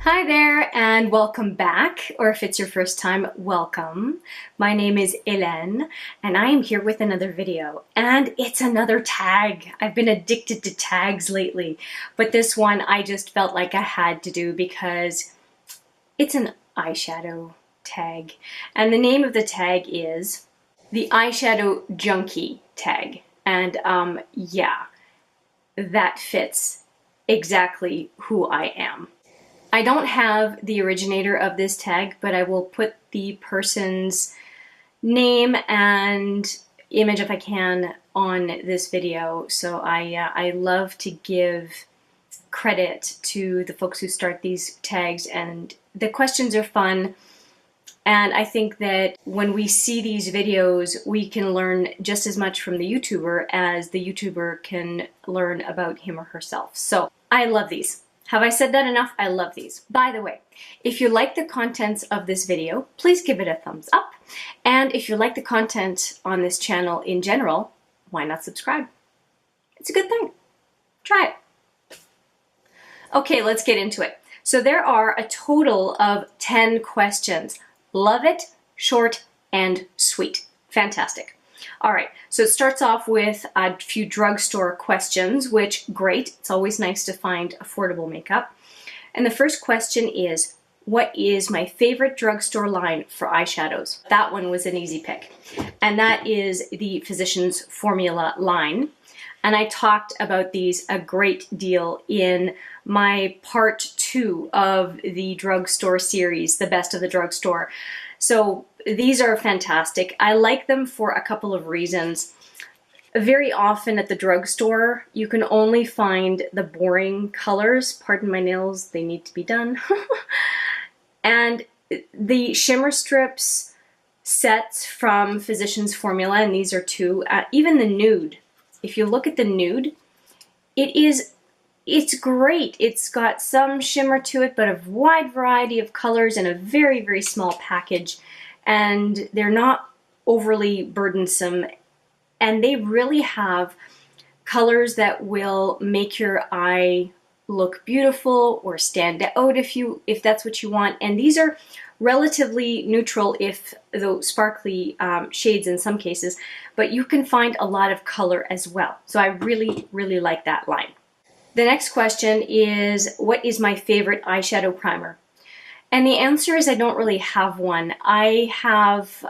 Hi there and welcome back, or if it's your first time, welcome. My name is Hélène and I am here with another video, and it's another tag. I've been addicted to tags lately, but this one I just felt like I had to do because it's an eyeshadow tag, and the name of the tag is the Eyeshadow Junkie Tag. And yeah, that fits exactly who I am. I don't have the originator of this tag, but I will put the person's name and image, if I can, on this video. So I love to give credit to the folks who start these tags, and the questions are fun. And I think that when we see these videos, we can learn just as much from the YouTuber as the YouTuber can learn about him or herself. So I love these. Have I said that enough? I love these. By the way, if you like the contents of this video, please give it a thumbs up. And if you like the content on this channel in general, why not subscribe? It's a good thing. Try it. Okay, let's get into it. So there are a total of 10 questions. Love it, short and sweet. Fantastic. All right, so it starts off with a few drugstore questions, which, great. It's always nice to find affordable makeup. And the first question is, what is my favorite drugstore line for eyeshadows? That one was an easy pick. And that is the Physicians Formula line. And I talked about these a great deal in my part 2 of the drugstore series, The Best of the Drugstore. So these are fantastic. I like them for a couple of reasons. Very often at the drugstore, you can only find the boring colors. Pardon my nails, they need to be done. And the shimmer strips sets from Physicians Formula, and these are 2, even the nude. If you look at the nude, it's great. It's got some shimmer to it, but a wide variety of colors in a very, very small package. And they're not overly burdensome. And they really have colors that will make your eye look beautiful or stand out if that's what you want. And these are relatively neutral, though sparkly shades in some cases, but you can find a lot of color as well. So I really, really like that line. The next question is, what is my favorite eyeshadow primer? And the answer is I don't really have one. I have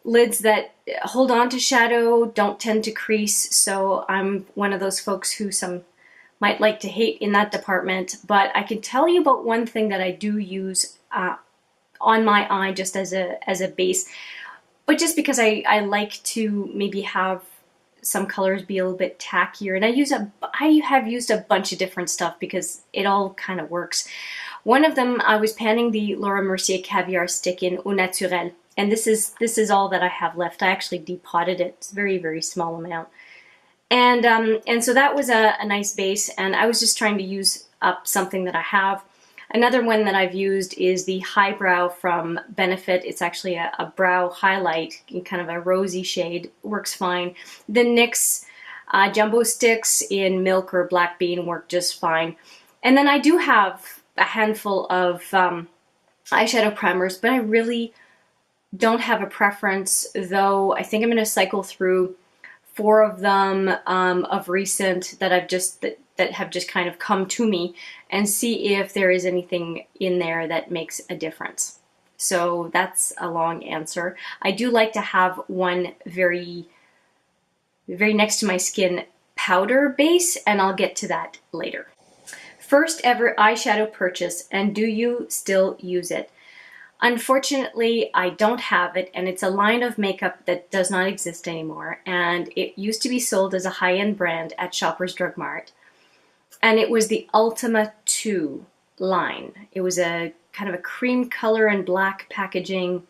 lids that hold on to shadow, don't tend to crease, so I'm one of those folks who some might like to hate in that department. But I can tell you about one thing that I do use on my eye just as a base, but just because I like to maybe have some colors be a little bit tackier, and I have used a bunch of different stuff because it all kind of works. One of them, I was panning the Laura Mercier Caviar Stick in Au Naturel, and this is all that I have left. I actually depotted it. It's a very, very small amount, and so that was a nice base, and I was just trying to use up something that I have. Another one that I've used is the Highbrow from Benefit. It's actually a brow highlight in kind of a rosy shade. Works fine. The NYX Jumbo Sticks in Milk or Black Bean work just fine. And then I do have a handful of eyeshadow primers, but I really don't have a preference, though I think I'm going to cycle through 4 of them of recent that that have just kind of come to me, and see if there is anything in there that makes a difference. So that's a long answer. I do like to have one very, very next to my skin powder base, and I'll get to that later. First ever eyeshadow purchase, and do you still use it? Unfortunately, I don't have it, and it's a line of makeup that does not exist anymore, and it used to be sold as a high-end brand at Shoppers Drug Mart. And it was the Ultima 2 line. It was a kind of a cream color and black packaging.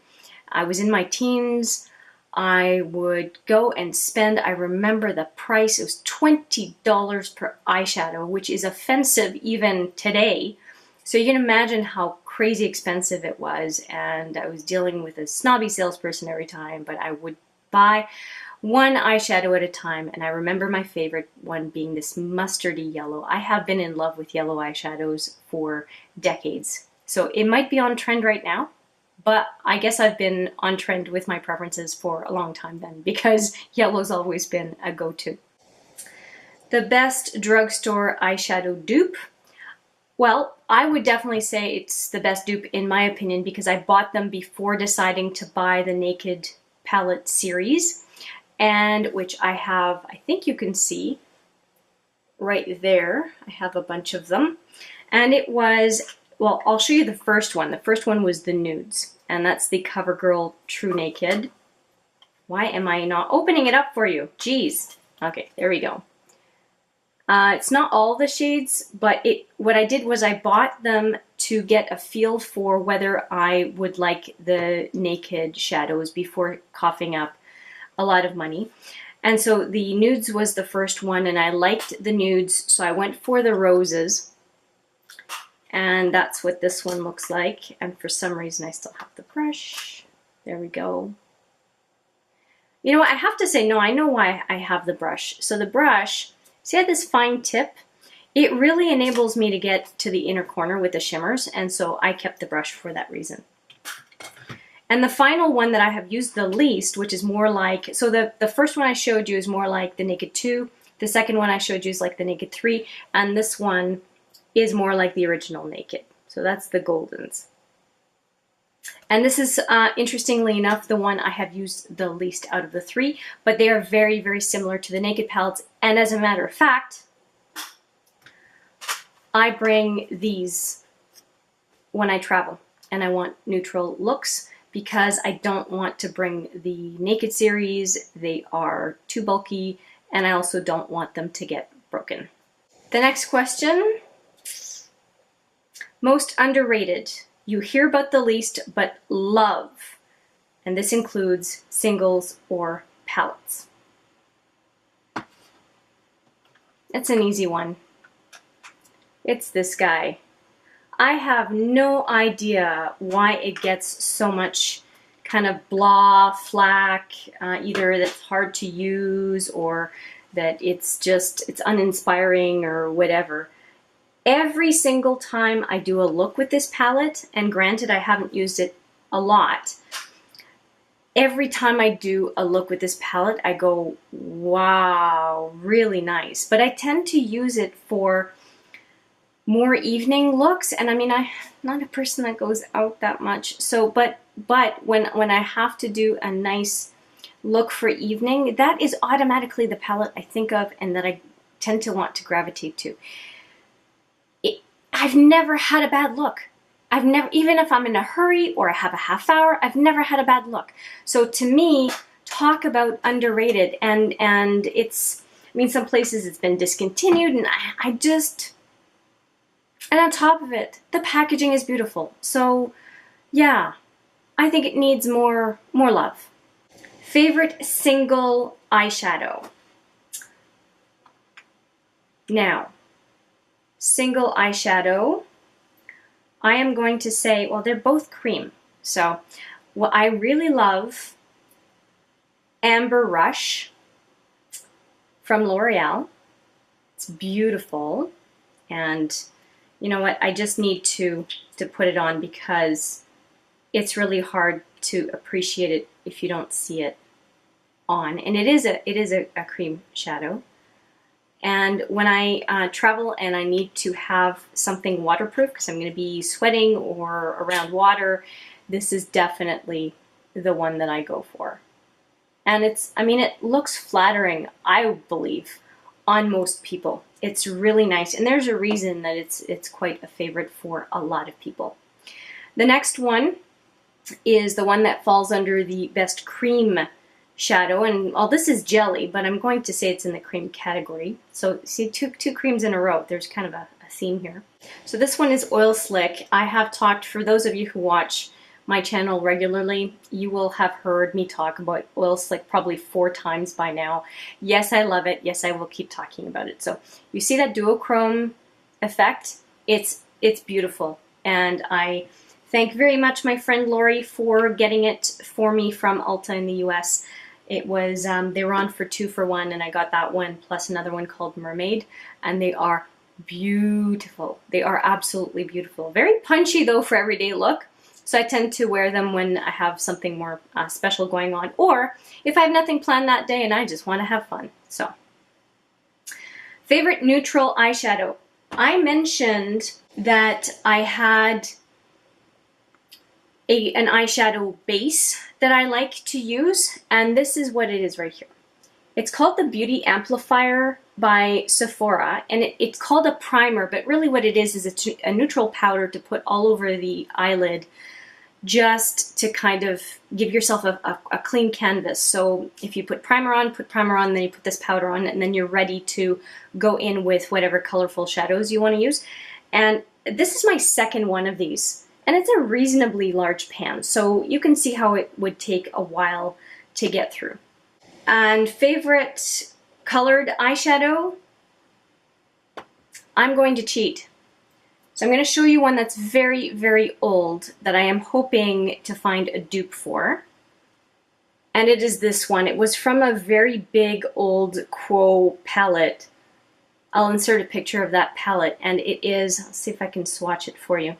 I was in my teens. I would go and spend, I remember the price, it was $20 per eyeshadow, which is offensive even today. So you can imagine how crazy expensive it was, and I was dealing with a snobby salesperson every time, but I would buy one eyeshadow at a time, and I remember my favorite one being this mustardy yellow. I have been in love with yellow eyeshadows for decades, so it might be on trend right now, but I guess I've been on trend with my preferences for a long time then, because yellow's always been a go-to. The best drugstore eyeshadow dupe. Well, I would definitely say it's the best dupe in my opinion, because I bought them before deciding to buy the Naked palette series, and which I have, I think you can see right there. I have a bunch of them. And it was, well, I'll show you the first one. The first one was the nudes, and that's the CoverGirl True Naked. Why am I not opening it up for you? Jeez. Okay, there we go. It's not all the shades, but what I did was I bought them to get a feel for whether I would like the Naked shadows before coughing up a lot of money. And so the nudes was the first one, and I liked the nudes, so I went for the roses. And that's what this one looks like. And for some reason I still have the brush. There we go. You know what, I have to say, no, I know why I have the brush. So the brush, see how this fine tip? It really enables me to get to the inner corner with the shimmers, and so I kept the brush for that reason. And the final one that I have used the least, which is more like, so the first one I showed you is more like the Naked 2, the second one I showed you is like the Naked 3, and this one is more like the original Naked. So that's the Goldens. And this is, interestingly enough, the one I have used the least out of the three, but they are very, very similar to the Naked palettes. And as a matter of fact, I bring these when I travel and I want neutral looks, because I don't want to bring the Naked series. They are too bulky, and I also don't want them to get broken. The next question, most underrated. You hear about the least, but love. And this includes singles or palettes. It's an easy one. It's this guy. I have no idea why it gets so much kind of blah, flack, either that's hard to use or that it's uninspiring or whatever. Every single time I do a look with this palette, and granted I haven't used it a lot, every time I do a look with this palette I go, wow, really nice. But I tend to use it for more evening looks, and I mean, I'm not a person that goes out that much, so but when I have to do a nice look for evening, that is automatically the palette I think of and that I tend to want to gravitate to. I've never had a bad look. I've never, even if I'm in a hurry or I have a half hour, I've never had a bad look. So to me, talk about underrated, and it's, I mean, some places it's been discontinued, and I just, and on top of it, the packaging is beautiful. So yeah, I think it needs more love. Favorite single eyeshadow. Now, single eyeshadow, I am going to say, well, they're both cream. So, well, I really love Amber Rush from L'Oreal. It's beautiful, and you know what? I just need to put it on because it's really hard to appreciate it if you don't see it on. And it is a cream shadow. And when I travel and I need to have something waterproof because I'm going to be sweating or around water, this is definitely the one that I go for. And it's, I mean, it looks flattering, I believe, on most people. It's really nice, and there's a reason that it's quite a favorite for a lot of people. The next one is the one that falls under the best cream shadow, and well, this is jelly, but I'm going to say it's in the cream category. So see, two creams in a row. There's kind of a theme here. So this one is Oil Slick. I have talked, for those of you who watch my channel regularly, you will have heard me talk about Oil Slick probably 4 times by now. Yes, I love it. Yes, I will keep talking about it. So you see that duochrome effect? It's beautiful, and I thank very much my friend Lori for getting it for me from Ulta in the US. It was, they were on for 2 for 1, and I got that one plus another one called Mermaid, and they are beautiful. They are absolutely beautiful. Very punchy though for everyday look. So I tend to wear them when I have something more special going on, or if I have nothing planned that day and I just want to have fun. So, favorite neutral eyeshadow. I mentioned that I had an eyeshadow base that I like to use, and this is what it is right here. It's called the Beauty Amplifier by Sephora, and it's called a primer, but really what it is a neutral powder to put all over the eyelid, just to kind of give yourself a clean canvas. So if you put primer on, then you put this powder on, and then you're ready to go in with whatever colorful shadows you want to use. And this is my second one of these, and it's a reasonably large pan, so you can see how it would take a while to get through. And favorite colored eyeshadow, I'm going to cheat. So I'm going to show you one that's very, very old that I am hoping to find a dupe for. And it is this one. It was from a very big old Quo palette. I'll insert a picture of that palette, and it is, let's see if I can swatch it for you.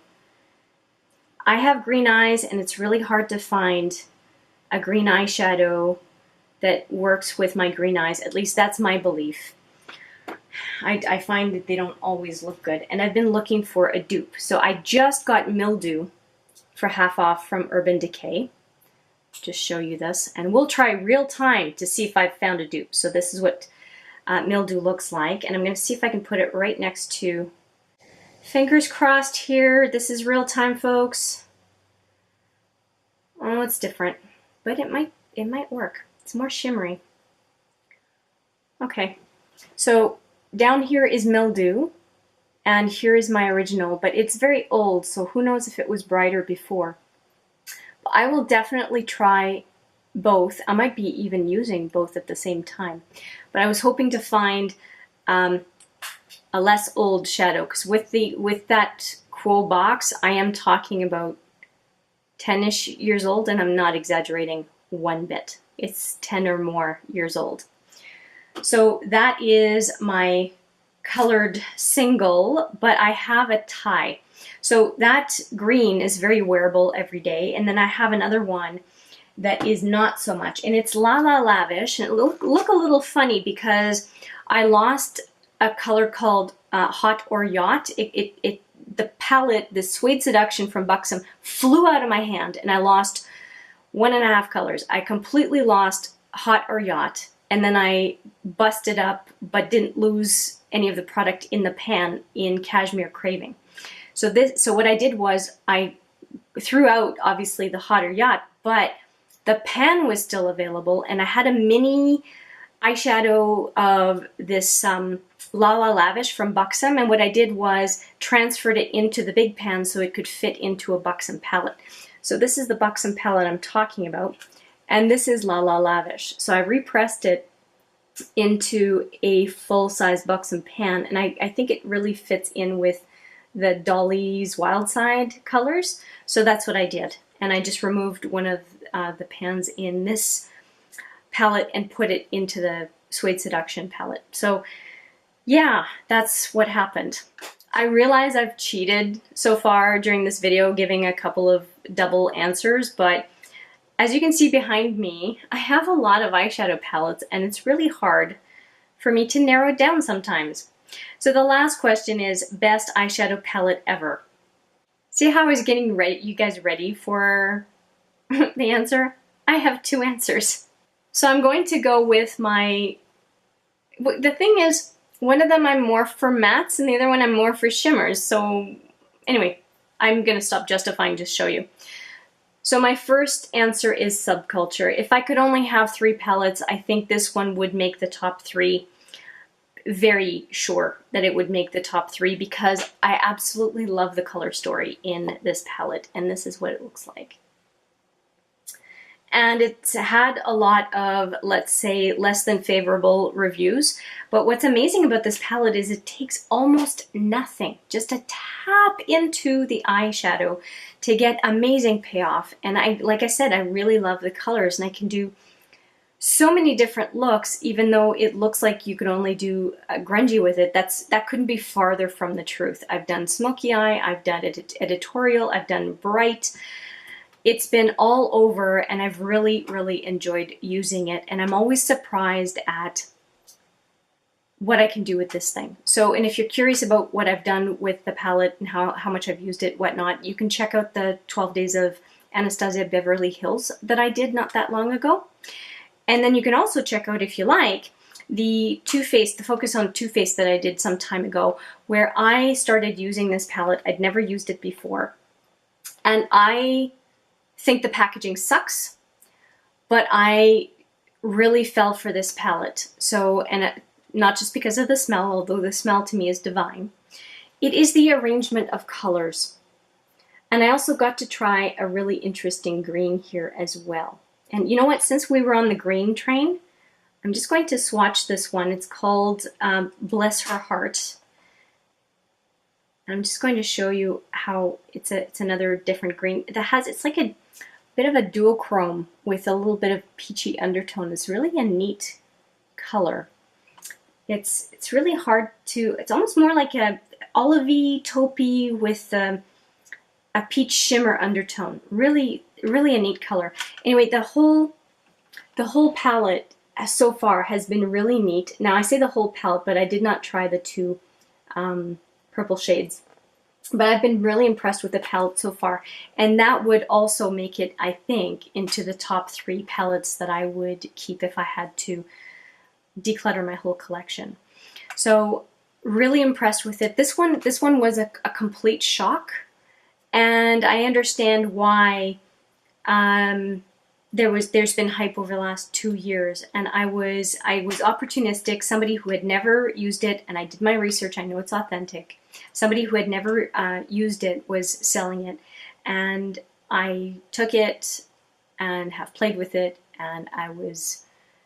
I have green eyes, and it's really hard to find a green eyeshadow that works with my green eyes. At least that's my belief. I find that they don't always look good, and I've been looking for a dupe. So I just got Mildew for half off from Urban Decay. Just show you this, and we'll try real time to see if I've found a dupe. So this is what Mildew looks like, and I'm going to see if I can put it right next to, fingers crossed here, this is real time, folks. Oh, it's different, but it might work. It's more shimmery. Okay, so down here is Mildew, and here is my original, but it's very old, so who knows if it was brighter before. But I will definitely try both. I might be even using both at the same time. But I was hoping to find a less old shadow, because with that Quo box, I am talking about 10-ish years old, and I'm not exaggerating one bit. It's 10 or more years old. So that is my colored single, but I have a tie. So that green is very wearable every day, and then I have another one that is not so much, and it's La La Lavish, and it look a little funny because I lost a color called Hot or Yacht. The palette, the Suede Seduction from Buxom, flew out of my hand, and I lost 1.5 colors. I completely lost Hot or Yacht, and then I busted up but didn't lose any of the product in the pan in Cashmere Craving. So what I did was I threw out obviously the Hot or Yacht, but the pan was still available, and I had a mini eyeshadow of this La La Lavish from Buxom, and what I did was transferred it into the big pan so it could fit into a Buxom palette. So this is the Buxom palette I'm talking about, and this is La La Lavish. So I repressed it into a full-size Buxom pan, and I think it really fits in with the Dolly's Wild Side colors. So that's what I did, and I just removed one of the pans in this palette and put it into the Suede Seduction palette. So yeah, that's what happened. I realize I've cheated so far during this video, giving a couple of double answers, but as you can see behind me, I have a lot of eyeshadow palettes, and it's really hard for me to narrow it down sometimes. So the last question is best eyeshadow palette ever. See how I was getting you guys ready for the answer? I have 2 answers. So I'm going to go with the thing is, one of them I'm more for mattes and the other one I'm more for shimmers. So anyway, I'm going to stop justifying, just show you. So my first answer is Subculture. If I could only have 3 palettes, I think this one would make the top 3. Very sure that it would make the top 3 because I absolutely love the color story in this palette, and this is what it looks like. And it's had a lot of, let's say, less than favorable reviews. But what's amazing about this palette is it takes almost nothing, just a tap into the eyeshadow to get amazing payoff. And like I said, I really love the colors, and I can do so many different looks, even though it looks like you could only do grungy with it. That couldn't be farther from the truth. I've done smoky eye, I've done editorial, I've done bright. It's been all over, and I've really, really enjoyed using it. And I'm always surprised at what I can do with this thing. So, and if you're curious about what I've done with the palette and how much I've used it, whatnot, you can check out the 12 Days of Anastasia Beverly Hills that I did not that long ago. And then you can also check out, if you like, the Too Faced, the Focus on Too Faced that I did some time ago, where I started using this palette. I'd never used it before. And I think the packaging sucks, but I really fell for this palette. So, and not just because of the smell, although the smell to me is divine. It is the arrangement of colors. And I also got to try a really interesting green here as well. And you know what, since we were on the green train, I'm just going to swatch this one. It's called Bless Her Heart. I'm just going to show you how it's another different green. It's like a bit of a duochrome with a little bit of peachy undertone. It's really a neat color. It's really hard to, it's almost more like a olivey taupey with a peach shimmer undertone. Really, really a neat color. Anyway, the whole palette so far has been really neat. Now I say the whole palette, but I did not try the two purple shades. But I've been really impressed with the palette so far, and that would also make it, I think, into the top 3 palettes that I would keep if I had to declutter my whole collection. So really impressed with it. This one was a complete shock, and I understand why there's been hype over the last 2 years, and I was opportunistic, somebody who had never used it, and I did my research, I know it's authentic. Somebody who had never used it was selling it, and I took it and have played with it, and I was,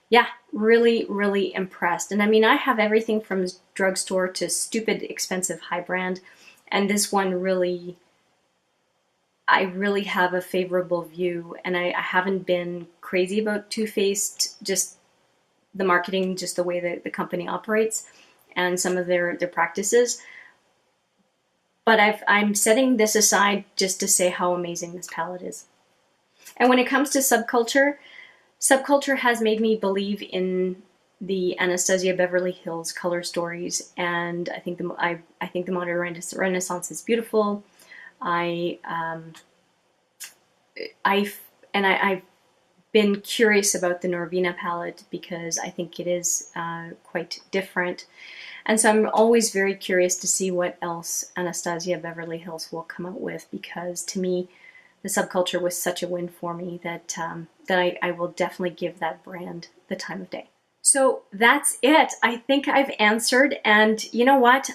yeah, really, really impressed. And I mean, I have everything from drugstore to stupid expensive high brand, and this one really, I really have a favorable view, and I haven't been crazy about Too Faced, just the marketing, just the way that the company operates and some of their practices. But I'm setting this aside just to say how amazing this palette is. And when it comes to subculture has made me believe in the Anastasia Beverly Hills color stories, and I think the modern Renaissance is beautiful. I've been curious about the Norvina palette because I think it is quite different. And so I'm always very curious to see what else Anastasia Beverly Hills will come out with, because to me, the subculture was such a win for me that I will definitely give that brand the time of day. So that's it. I think I've answered, and you know what?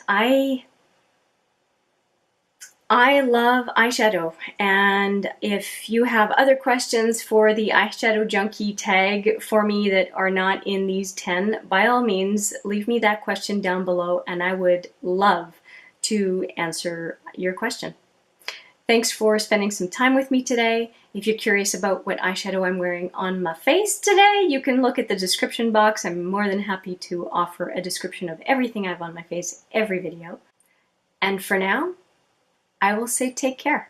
I love eyeshadow, and if you have other questions for the Eyeshadow Junkie tag for me that are not in these 10, by all means, leave me that question down below, and I would love to answer your question. Thanks for spending some time with me today. If you're curious about what eyeshadow I'm wearing on my face today, you can look at the description box. I'm more than happy to offer a description of everything I have on my face every video. And for now, I will say take care.